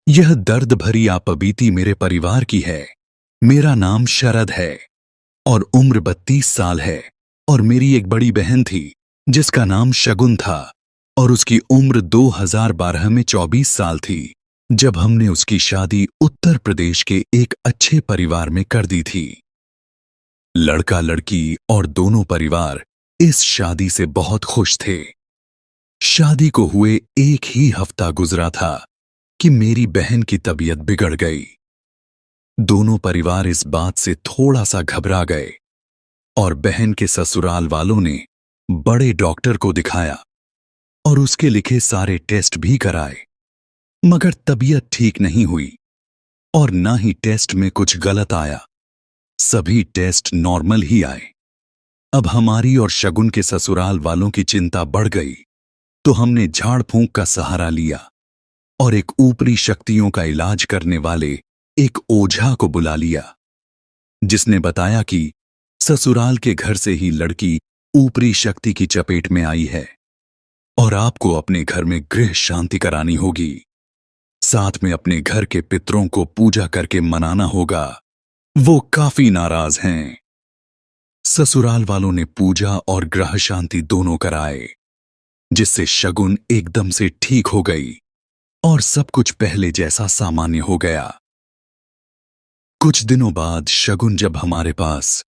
यह दर्द भरी आपबीती मेरे परिवार की है। मेरा नाम शरद है और उम्र 32 साल है। और मेरी एक बड़ी बहन थी जिसका नाम शगुन था और उसकी उम्र 2012 में 24 साल थी जब हमने उसकी शादी उत्तर प्रदेश के एक अच्छे परिवार में कर दी थी। लड़का लड़की और दोनों परिवार इस शादी से बहुत खुश थे। शादी को हुए एक ही हफ्ता गुजरा था कि मेरी बहन की तबीयत बिगड़ गई। दोनों परिवार इस बात से थोड़ा सा घबरा गए और बहन के ससुराल वालों ने बड़े डॉक्टर को दिखाया और उसके लिखे सारे टेस्ट भी कराए, मगर तबीयत ठीक नहीं हुई और ना ही टेस्ट में कुछ गलत आया। सभी टेस्ट नॉर्मल ही आए। अब हमारी और शगुन के ससुराल वालों की चिंता बढ़ गई, तो हमने झाड़ फूंक का सहारा लिया और एक ऊपरी शक्तियों का इलाज करने वाले एक ओझा को बुला लिया, जिसने बताया कि ससुराल के घर से ही लड़की ऊपरी शक्ति की चपेट में आई है और आपको अपने घर में गृह शांति करानी होगी। साथ में अपने घर के पितरों को पूजा करके मनाना होगा। वो काफी नाराज हैं। ससुराल वालों ने पूजा और गृह शांति दोनों कराए, जिससे शगुन एकदम से ठीक हो गई और सब कुछ पहले जैसा सामान्य हो गया। कुछ दिनों बाद शगुन जब हमारे पास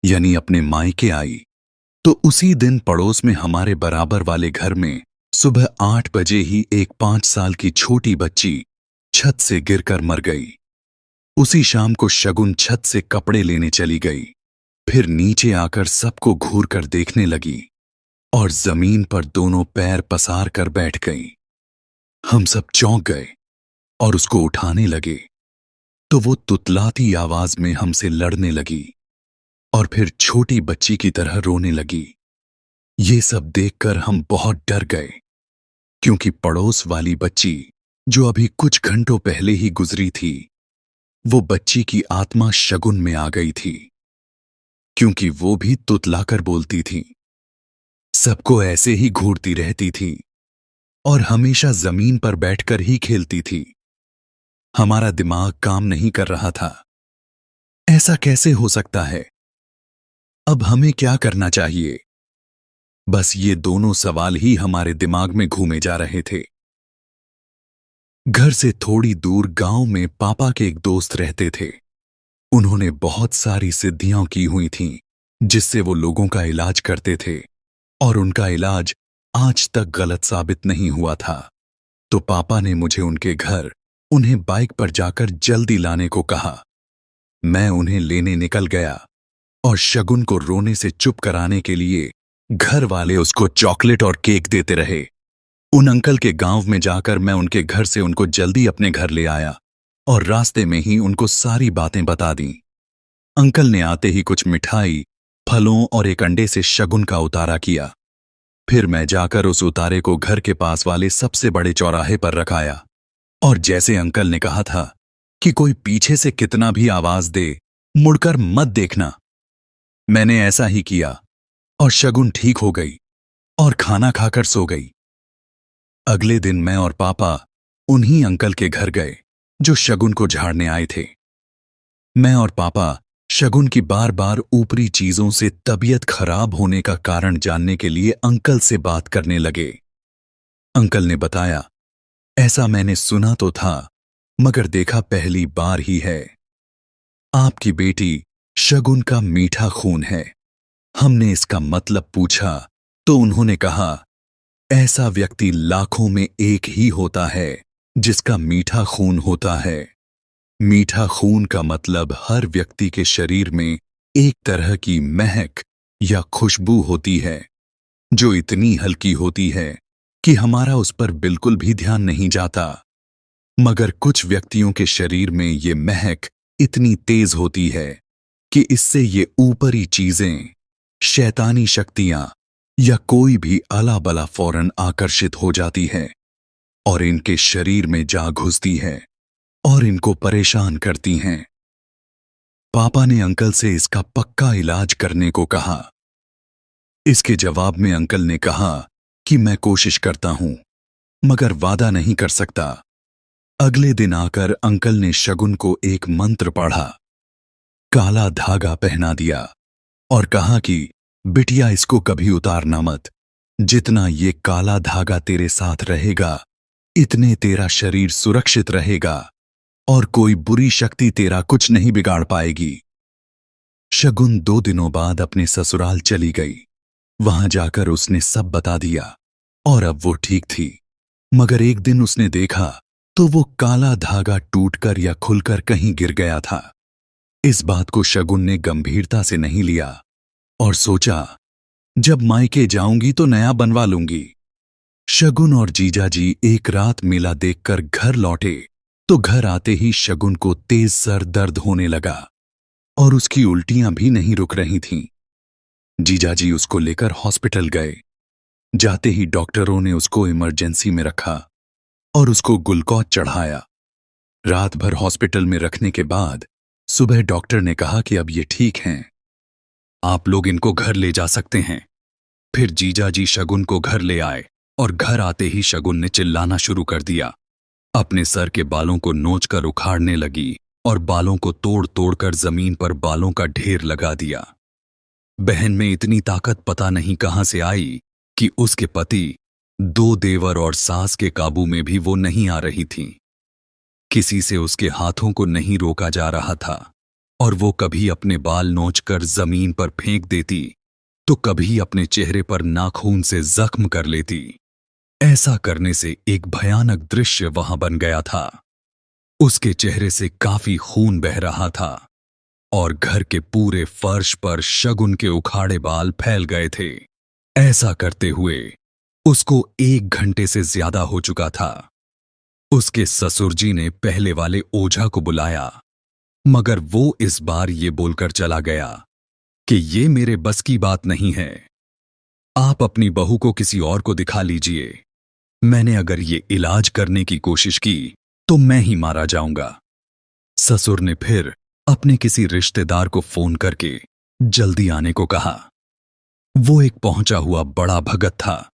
यानी अपने मायके आई, तो उसी दिन पड़ोस में हमारे बराबर वाले घर में सुबह 8 बजे ही एक 5 साल की छोटी बच्ची छत से गिरकर मर गई। उसी शाम को शगुन छत से कपड़े लेने चली गई, फिर नीचे आकर सबको घूर कर देखने लगी और जमीन पर दोनों पैर पसार कर बैठ गई। हम सब चौंक गए और उसको उठाने लगे, तो वो तुतलाती आवाज में हमसे लड़ने लगी और फिर छोटी बच्ची की तरह रोने लगी। ये सब देखकर हम बहुत डर गए, क्योंकि पड़ोस वाली बच्ची जो अभी कुछ घंटों पहले ही गुजरी थी, वो बच्ची की आत्मा शगुन में आ गई थी, क्योंकि वो भी तुतलाकर बोलती थी, सबको ऐसे ही घूरती रहती थी और हमेशा जमीन पर बैठकर ही खेलती थी। हमारा दिमाग काम नहीं कर रहा था। ऐसा कैसे हो सकता है? अब हमें क्या करना चाहिए? बस ये दोनों सवाल ही हमारे दिमाग में घूमे जा रहे थे। घर से थोड़ी दूर गांव में पापा के एक दोस्त रहते थे। उन्होंने बहुत सारी सिद्धियां की हुई थीं, जिससे वो लोगों का इलाज करते थे और उनका इलाज आज तक गलत साबित नहीं हुआ था। तो पापा ने मुझे उनके घर उन्हें बाइक पर जाकर जल्दी लाने को कहा। मैं उन्हें लेने निकल गया और शगुन को रोने से चुप कराने के लिए घर वाले उसको चॉकलेट और केक देते रहे। उन अंकल के गांव में जाकर मैं उनके घर से उनको जल्दी अपने घर ले आया और रास्ते में ही उनको सारी बातें बता दी। अंकल ने आते ही कुछ मिठाई, फलों और एक अंडे से शगुन का उतारा किया। फिर मैं जाकर उस उतारे को घर के पास वाले सबसे बड़े चौराहे पर रखाया और जैसे अंकल ने कहा था कि कोई पीछे से कितना भी आवाज दे, मुड़कर मत देखना, मैंने ऐसा ही किया और शगुन ठीक हो गई और खाना खाकर सो गई। अगले दिन मैं और पापा उन्हीं अंकल के घर गए जो शगुन को झाड़ने आए थे। मैं और पापा शगुन की बार बार ऊपरी चीजों से तबीयत खराब होने का कारण जानने के लिए अंकल से बात करने लगे। अंकल ने बताया, ऐसा मैंने सुना तो था, मगर देखा पहली बार ही है। आपकी बेटी शगुन का मीठा खून है। हमने इसका मतलब पूछा तो उन्होंने कहा, ऐसा व्यक्ति लाखों में एक ही होता है जिसका मीठा खून होता है। मीठा खून का मतलब हर व्यक्ति के शरीर में एक तरह की महक या खुशबू होती है, जो इतनी हल्की होती है कि हमारा उस पर बिल्कुल भी ध्यान नहीं जाता। मगर कुछ व्यक्तियों के शरीर में ये महक इतनी तेज होती है कि इससे ये ऊपरी चीजें, शैतानी शक्तियां या कोई भी अला बला फौरन आकर्षित हो जाती है और इनके शरीर में जा घुसती है और इनको परेशान करती हैं। पापा ने अंकल से इसका पक्का इलाज करने को कहा। इसके जवाब में अंकल ने कहा कि मैं कोशिश करता हूं, मगर वादा नहीं कर सकता। अगले दिन आकर अंकल ने शगुन को एक मंत्र पढ़ा, काला धागा पहना दिया और कहा कि बिटिया इसको कभी उतारना मत। जितना ये काला धागा तेरे साथ रहेगा, इतने तेरा शरीर सुरक्षित रहेगा और कोई बुरी शक्ति तेरा कुछ नहीं बिगाड़ पाएगी। शगुन 2 दिनों बाद अपने ससुराल चली गई। वहां जाकर उसने सब बता दिया और अब वो ठीक थी। मगर एक दिन उसने देखा तो वो काला धागा टूटकर या खुलकर कहीं गिर गया था। इस बात को शगुन ने गंभीरता से नहीं लिया और सोचा, जब मायके जाऊंगी तो नया बनवा लूंगी। शगुन और जीजाजी एक रात मेला देखकर घर लौटे तो घर आते ही शगुन को तेज सर दर्द होने लगा और उसकी उल्टियां भी नहीं रुक रही थीं। जीजाजी उसको लेकर हॉस्पिटल गए। जाते ही डॉक्टरों ने उसको इमरजेंसी में रखा और उसको ग्लूकोज चढ़ाया। रात भर हॉस्पिटल में रखने के बाद सुबह डॉक्टर ने कहा कि अब ये ठीक हैं, आप लोग इनको घर ले जा सकते हैं। फिर जीजाजी शगुन को घर ले आए और घर आते ही शगुन ने चिल्लाना शुरू कर दिया। अपने सर के बालों को नोचकर उखाड़ने लगी और बालों को तोड़ तोड़कर जमीन पर बालों का ढेर लगा दिया। बहन में इतनी ताकत पता नहीं कहां से आई कि उसके पति 2 देवर और सास के काबू में भी वो नहीं आ रही थी। किसी से उसके हाथों को नहीं रोका जा रहा था और वो कभी अपने बाल नोचकर जमीन पर फेंक देती तो कभी अपने चेहरे पर नाखून से जख्म कर लेती। ऐसा करने से एक भयानक दृश्य वहां बन गया था। उसके चेहरे से काफी खून बह रहा था और घर के पूरे फर्श पर शगुन के उखाड़े बाल फैल गए थे। ऐसा करते हुए उसको 1 घंटे से ज्यादा हो चुका था। उसके ससुर जी ने पहले वाले ओझा को बुलाया, मगर वो इस बार ये बोलकर चला गया कि ये मेरे बस की बात नहीं है, आप अपनी बहू को किसी और को दिखा लीजिए। मैंने अगर ये इलाज करने की कोशिश की तो मैं ही मारा जाऊंगा। ससुर ने फिर अपने किसी रिश्तेदार को फोन करके जल्दी आने को कहा। वो एक पहुंचा हुआ बड़ा भगत था,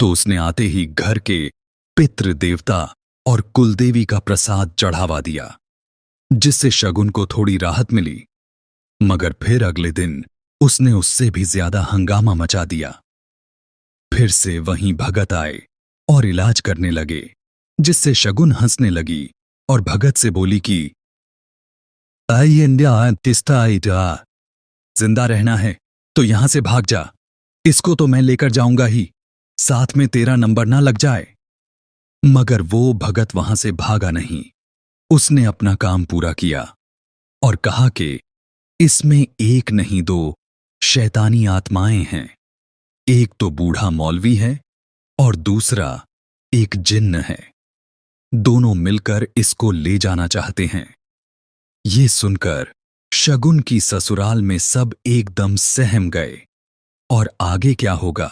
तो उसने आते ही घर के पितृ देवता और कुलदेवी का प्रसाद चढ़ावा दिया, जिससे शगुन को थोड़ी राहत मिली। मगर फिर अगले दिन उसने उससे भी ज्यादा हंगामा मचा दिया। फिर से वहीं भगत आए और इलाज करने लगे, जिससे शगुन हंसने लगी और भगत से बोली कि जिंदा रहना है तो यहां से भाग जा, इसको तो मैं लेकर जाऊंगा ही, साथ में तेरा नंबर ना लग जाए। मगर वो भगत वहां से भागा नहीं। उसने अपना काम पूरा किया और कहा कि इसमें एक नहीं 2 शैतानी आत्माएं हैं। एक तो बूढ़ा मौलवी है और दूसरा एक जिन्न है। दोनों मिलकर इसको ले जाना चाहते हैं। ये सुनकर शगुन की ससुराल में सब एकदम सहम गए और आगे क्या होगा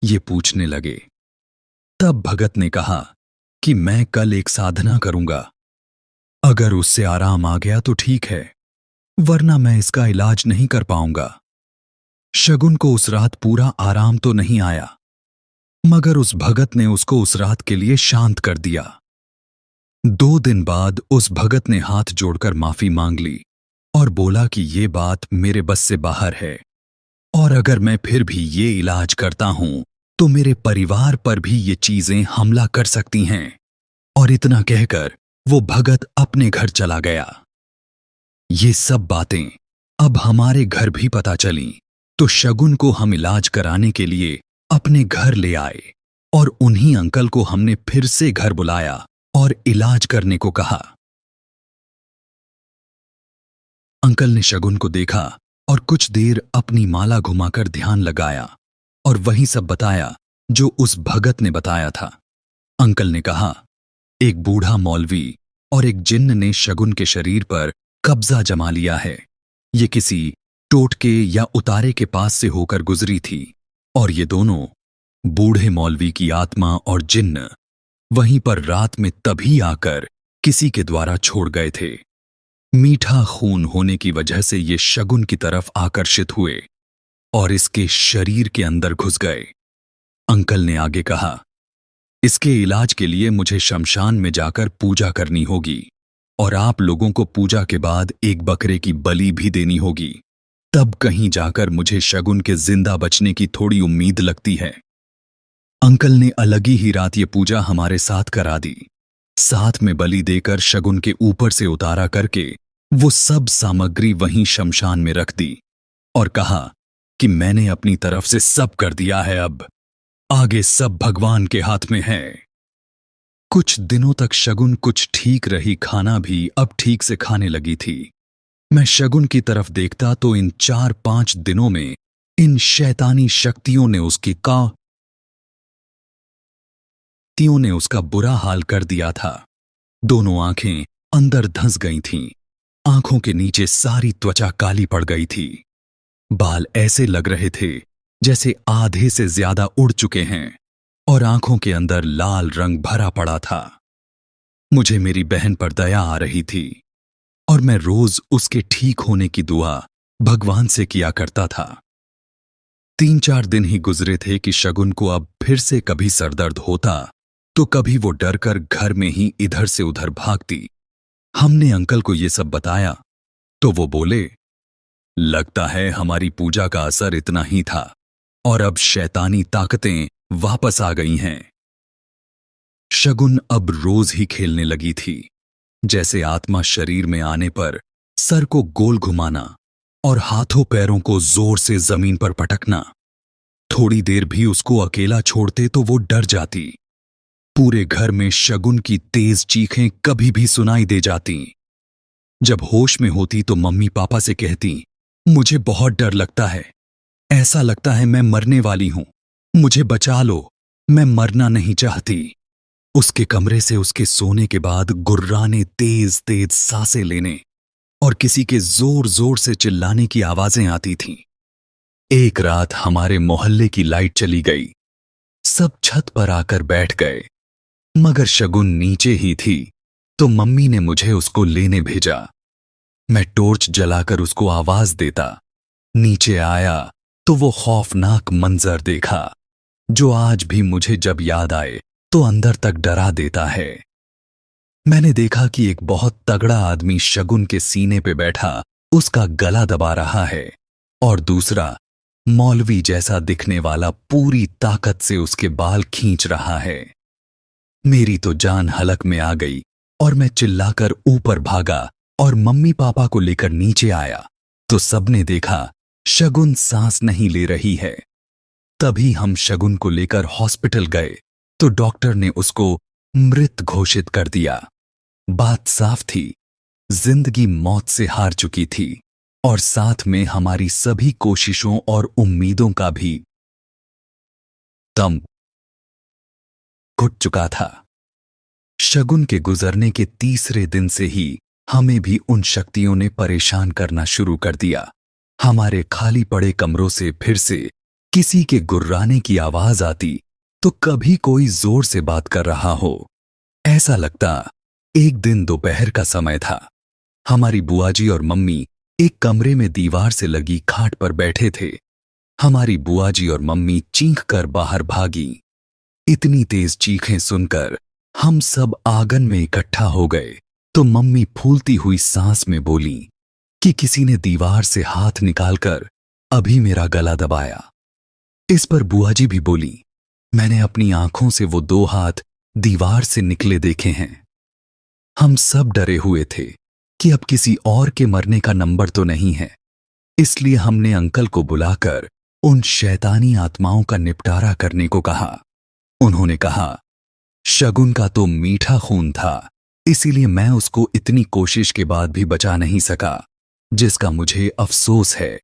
ये पूछने लगे। तब भगत ने कहा कि मैं कल एक साधना करूंगा, अगर उससे आराम आ गया तो ठीक है, वरना मैं इसका इलाज नहीं कर पाऊंगा। शगुन को उस रात पूरा आराम तो नहीं आया, मगर उस भगत ने उसको उस रात के लिए शांत कर दिया। 2 दिन बाद उस भगत ने हाथ जोड़कर माफी मांग ली और बोला कि ये बात मेरे बस से बाहर है और अगर मैं फिर भी ये इलाज करता हूं तो मेरे परिवार पर भी ये चीजें हमला कर सकती हैं। और इतना कहकर वो भगत अपने घर चला गया। ये सब बातें अब हमारे घर भी पता चलीं, तो शगुन को हम इलाज कराने के लिए अपने घर ले आए और उन्हीं अंकल को हमने फिर से घर बुलाया और इलाज करने को कहा। अंकल ने शगुन को देखा और कुछ देर अपनी माला घुमाकर ध्यान लगाया और वही सब बताया जो उस भगत ने बताया था। अंकल ने कहा, एक बूढ़ा मौलवी और एक जिन्न ने शगुन के शरीर पर कब्जा जमा लिया है। ये किसी टोटके या उतारे के पास से होकर गुजरी थी और ये दोनों, बूढ़े मौलवी की आत्मा और जिन्न, वहीं पर रात में तभी आकर किसी के द्वारा छोड़ गए थे। मीठा खून होने की वजह से ये शगुन की तरफ आकर्षित हुए और इसके शरीर के अंदर घुस गए। अंकल ने आगे कहा, इसके इलाज के लिए मुझे शमशान में जाकर पूजा करनी होगी और आप लोगों को पूजा के बाद एक बकरे की बलि भी देनी होगी। तब कहीं जाकर मुझे शगुन के जिंदा बचने की थोड़ी उम्मीद लगती है। अंकल ने अलग ही रात ये पूजा हमारे साथ करा दी। साथ में बलि देकर शगुन के ऊपर से उतारा करके वो सब सामग्री वहीं शमशान में रख दी और कहा कि मैंने अपनी तरफ से सब कर दिया है, अब आगे सब भगवान के हाथ में है। कुछ दिनों तक शगुन कुछ ठीक रही, खाना भी अब ठीक से खाने लगी थी। मैं शगुन की तरफ देखता तो इन 4-5 दिनों में इन शैतानी शक्तियों ने उसका बुरा हाल कर दिया था। दोनों आंखें अंदर धंस गई थीं। आंखों के नीचे सारी त्वचा काली पड़ गई थी। बाल ऐसे लग रहे थे जैसे आधे से ज्यादा उड़ चुके हैं और आंखों के अंदर लाल रंग भरा पड़ा था। मुझे मेरी बहन पर दया आ रही थी और मैं रोज उसके ठीक होने की दुआ भगवान से किया करता था। 3-4 दिन ही गुजरे थे कि शगुन को अब फिर से कभी सरदर्द होता तो कभी वो डरकर घर में ही इधर से उधर भागती। हमने अंकल को ये सब बताया तो वो बोले, लगता है हमारी पूजा का असर इतना ही था और अब शैतानी ताकतें वापस आ गई हैं। शगुन अब रोज ही खेलने लगी थी, जैसे आत्मा शरीर में आने पर सर को गोल घुमाना और हाथों पैरों को जोर से जमीन पर पटकना। थोड़ी देर भी उसको अकेला छोड़ते तो वो डर जाती। पूरे घर में शगुन की तेज चीखें कभी भी सुनाई दे जाती। जब होश में होती तो मम्मी पापा से कहती, मुझे बहुत डर लगता है, ऐसा लगता है मैं मरने वाली हूं, मुझे बचा लो, मैं मरना नहीं चाहती। उसके कमरे से उसके सोने के बाद गुर्राने, तेज तेज सांसें लेने और किसी के जोर जोर से चिल्लाने की आवाजें आती थीं। एक रात हमारे मोहल्ले की लाइट चली गई। सब छत पर आकर बैठ गए, मगर शगुन नीचे ही थी तो मम्मी ने मुझे उसको लेने भेजा। मैं टॉर्च जलाकर उसको आवाज देता। नीचे आया तो वो खौफनाक मंजर देखा जो आज भी मुझे जब याद आए तो अंदर तक डरा देता है। मैंने देखा कि एक बहुत तगड़ा आदमी शगुन के सीने पे बैठा उसका गला दबा रहा है और दूसरा मौलवी जैसा दिखने वाला पूरी ताकत से उसके बाल खींच रहा है। मेरी तो जान हलक में आ गई और मैं चिल्लाकर ऊपर भागा और मम्मी पापा को लेकर नीचे आया तो सबने देखा शगुन सांस नहीं ले रही है। तभी हम शगुन को लेकर हॉस्पिटल गए तो डॉक्टर ने उसको मृत घोषित कर दिया। बात साफ थी, जिंदगी मौत से हार चुकी थी और साथ में हमारी सभी कोशिशों और उम्मीदों का भी दम घुट चुका था। शगुन के गुजरने के तीसरे दिन से ही हमें भी उन शक्तियों ने परेशान करना शुरू कर दिया। हमारे खाली पड़े कमरों से फिर से किसी के गुर्राने की आवाज आती तो कभी कोई जोर से बात कर रहा हो। ऐसा लगता एक दिन दोपहर का समय था। हमारी बुआजी और मम्मी एक कमरे में दीवार से लगी खाट पर बैठे थे। हमारी बुआजी और मम्मी चीख कर बाहर भागी। इतनी तेज चीखें सुनकर हम सब आंगन में इकट्ठा हो गए तो मम्मी फूलती हुई सांस में बोली कि किसी ने दीवार से हाथ निकालकर अभी मेरा गला दबाया। इस पर बुआजी भी बोली, मैंने अपनी आंखों से वो 2 हाथ दीवार से निकले देखे हैं। हम सब डरे हुए थे कि अब किसी और के मरने का नंबर तो नहीं है, इसलिए हमने अंकल को बुलाकर उन शैतानी आत्माओं का निपटारा करने को कहा। उन्होंने कहा, शगुन का तो मीठा खून था, इसीलिए मैं उसको इतनी कोशिश के बाद भी बचा नहीं सका, जिसका मुझे अफसोस है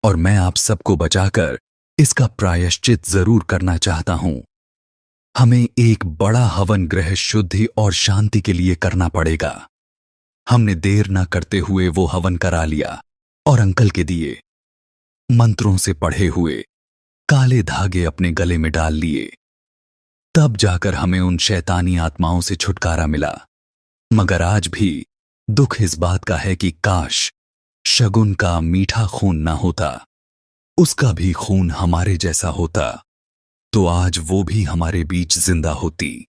और मैं आप सबको बचाकर इसका प्रायश्चित जरूर करना चाहता हूं। हमें एक बड़ा हवन ग्रह शुद्धि और शांति के लिए करना पड़ेगा। हमने देर न करते हुए वो हवन करा लिया और अंकल के दिए मंत्रों से पढ़े हुए काले धागे अपने गले में डाल लिए। तब जाकर हमें उन शैतानी आत्माओं से छुटकारा मिला। मगर आज भी दुख इस बात का है कि काश शगुन का मीठा खून ना होता, उसका भी खून हमारे जैसा होता। तो आज वो भी हमारे बीच जिंदा होती।